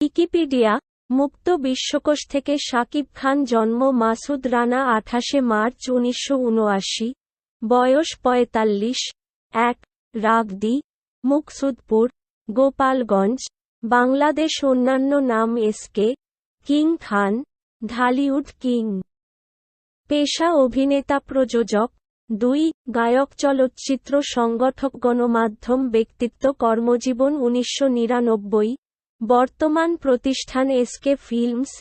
Wikipedia মুক্ত বিশ্বকোষ থেকে শাকিব খান জন্ম মাসুদ রানা 28 মার্চ 1979, বয়স 45, 1, রাগদি, মুকসুদপুর, গোপালগঞ্জ, বাংলাদেশ। অন্যান্য নাম এসকে কিং খান, ঢালিউড কিং। পেশা অভিনেতা, প্রযোজক। 2 গায়ক, চলচ্চিত্র সংগঠক, গণমাধ্যম ব্যক্তিত্ব। কর্মজীবন 1999, বর্তমান প্রতিষ্ঠান এসকে ফিল্মস।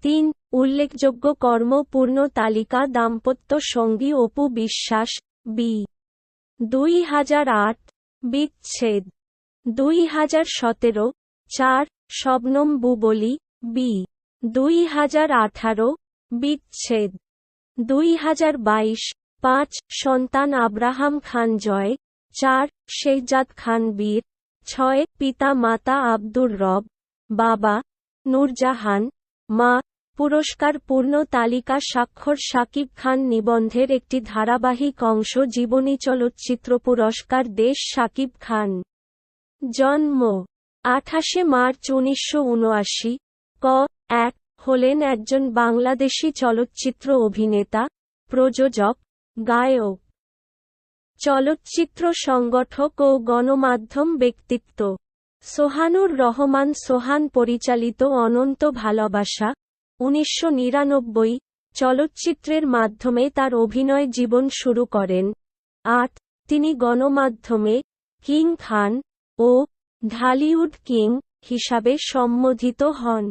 3 উল্লেখযোগ্য কর্ম পূর্ণ তালিকা। দাম্পত্য সঙ্গী অপু বিশ্বাস, বি 2008, বিচ্ছেদ 2017। 4 শবনম বুবলী, বি 2018, বিচ্ছেদ 2022। 5 সন্তান আব্রাহাম খান জয়। 4 শেহজাদ খান বীর। 6 পিতা মাতা আব্দুর রব, বাবা নূরজাহান, মা। পুরস্কার পূর্ণ তালিকা। স্বাক্ষর শাকিব খান নিবন্ধের একটি ধারাবাহিক অংশ। জীবনী চলচ্চিত্র পুরস্কার। দেশ শাকিব খান। জন্ম 28 মার্চ 1979। ক 1 হলেন একজন বাংলাদেশী চলচ্চিত্র অভিনেতা, প্রযোজক, গায়ক, চলচ্চিত্র সংগঠক ও গণমাধ্যম ব্যক্তিত্ব। সোহানুর রহমান সোহান পরিচালিত অনন্ত ভালোবাসা 1999 চলচ্চিত্রের মাধ্যমে তার অভিনয় জীবন শুরু করেন। 8 তিনি গণমাধ্যমে কিং খান ও ঢালিউড কিং হিসাবে সম্বোধিত হন।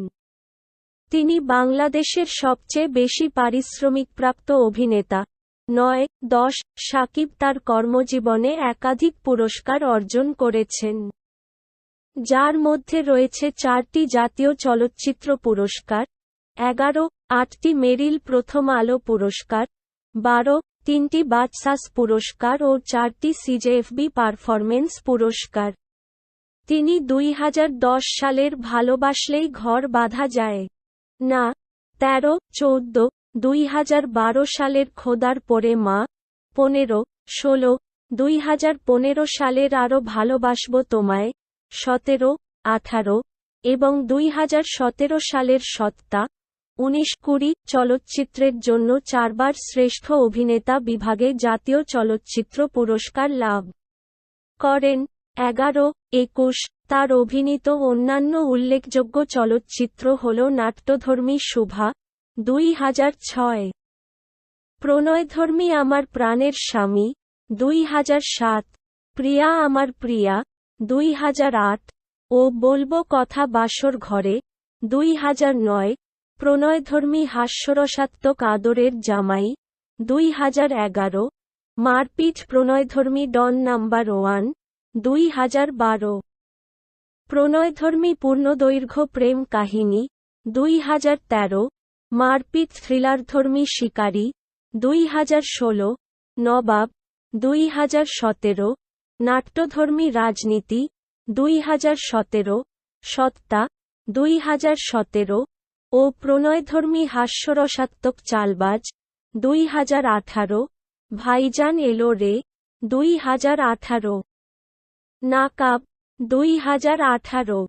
তিনি বাংলাদেশের সবচেয়ে বেশি পারিশ্রমিকপ্রাপ্ত অভিনেতা। 9 10 শাকিব তার কর্মজীবনে একাধিক পুরস্কার অর্জন করেছেন, যার মধ্যে রয়েছে 4টি জাতীয় চলচ্চিত্র পুরস্কার, 11 8টি মেরিল প্রথম আলো পুরস্কার, 12 3টি বাচসাস পুরস্কার ও 4টি সিজেএফবি পারফরমেন্স পুরস্কার। তিনি 2010 সালের ভালোবাসলেই ঘর বাঁধা যায় না, 13 14 2012 সালের খোদার পরে মা, 15 16 2015 সালের আরো ভালোবাসবো তোমায়, 17 18 এবং 2017 সালের সত্তা 19 20 চলচ্চিত্রের জন্য 4 বার শ্রেষ্ঠ অভিনেতা বিভাগে জাতীয় চলচ্চিত্র পুরস্কার লাভ করেন। 11 21 তার অভিনীত অন্যান্য উল্লেখযোগ্য চলচ্চিত্র হল নাট্যধর্মী শুভা 2006, প্রণয়ধর্মী আমার প্রাণের স্বামী 2007, প্রিয়া আমার প্রিয়া 2008 ও বলবো কথা বাসর ঘরে 2009, প্রণয়ধর্মী হাস্যরসাত্মক আদরের জামাই 2011, মারপিট প্রণয়ধর্মী ডন নাম্বার 1 2012, প্রণয়ধর্মী পূর্ণদৈর্ঘ্য প্রেম কাহিনী 2013, মারপিট থ্রিলারধর্মী শিকারী 2016, নবাব 2017, নাট্যধর্মী রাজনীতি 2017, সত্তা 2017 ও প্রণয়ধর্মী হাস্যরসাত্মক চালবাজ 2018, ভাইজান এলো রে 2018, নাকাব 2018।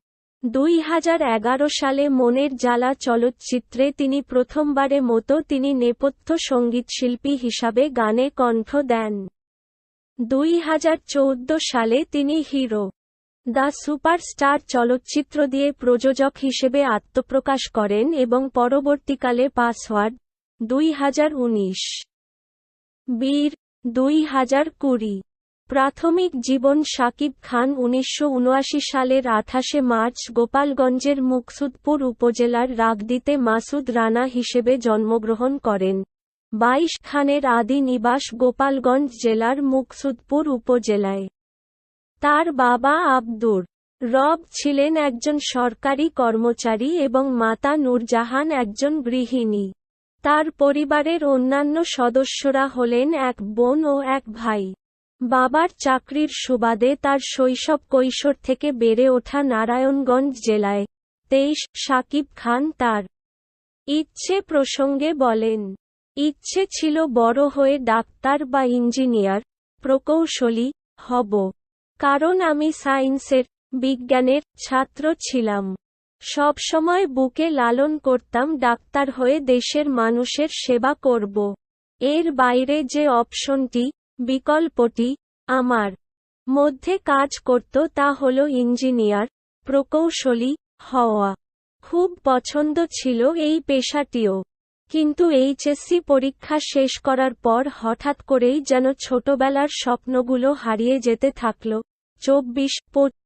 2011 সালে মনের জ্বালা চলচ্চিত্রে তিনি প্রথমবারের মতো তিনি নেপথ্য সঙ্গীতশিল্পী হিসাবে গানে কণ্ঠ দেন। 2014 সালে তিনি হিরো দ্য সুপারস্টার চলচ্চিত্র দিয়ে প্রযোজক হিসেবে আত্মপ্রকাশ করেন এবং পরবর্তীকালে পাসওয়ার্ড 2019, বীর 2020। প্রাথমিক জীবন শাকিব খান 1979 সালের 28 মার্চ গোপালগঞ্জের মুকসুদপুর উপজেলার রাগদিতে মাসুদ রানা হিসেবে জন্মগ্রহণ করেন। 22 খানের আদি নিবাস গোপালগঞ্জ জেলার মুকসুদপুর উপজেলায়। তার বাবা আব্দুর রব ছিলেন একজন সরকারি কর্মচারী এবং মাতা নূরজাহান একজন গৃহিণী। তার পরিবারের অন্যান্য সদস্যরা হলেন এক বোন ও এক ভাই। বাবার চাকরির সুবাদে তার শৈশব কৈশোর থেকে বেড়ে ওঠা নারায়ণগঞ্জ জেলায়। 23 শাকিব খান তার ইচ্ছে প্রসঙ্গে বলেন, ইচ্ছে ছিল বড় হয়ে ডাক্তার বা ইঞ্জিনিয়ার, প্রকৌশলী হব। কারণ আমি সায়েন্সের, বিজ্ঞানের ছাত্র ছিলাম। সবসময় বুকে লালন করতাম ডাক্তার হয়ে দেশের মানুষের সেবা করব। এর বাইরে যে অপশনটি, বিকল্পটি আমার মধ্যে কাজ করত তা হলো ইঞ্জিনিয়ার, প্রকৌশলী হওয়া। খুব পছন্দ ছিল এই পেশাটিও। কিন্তু এইচএসসি পরীক্ষা শেষ করার পর হঠাৎ করেই যেন ছোটবেলার স্বপ্নগুলো হারিয়ে যেতে থাকল। 24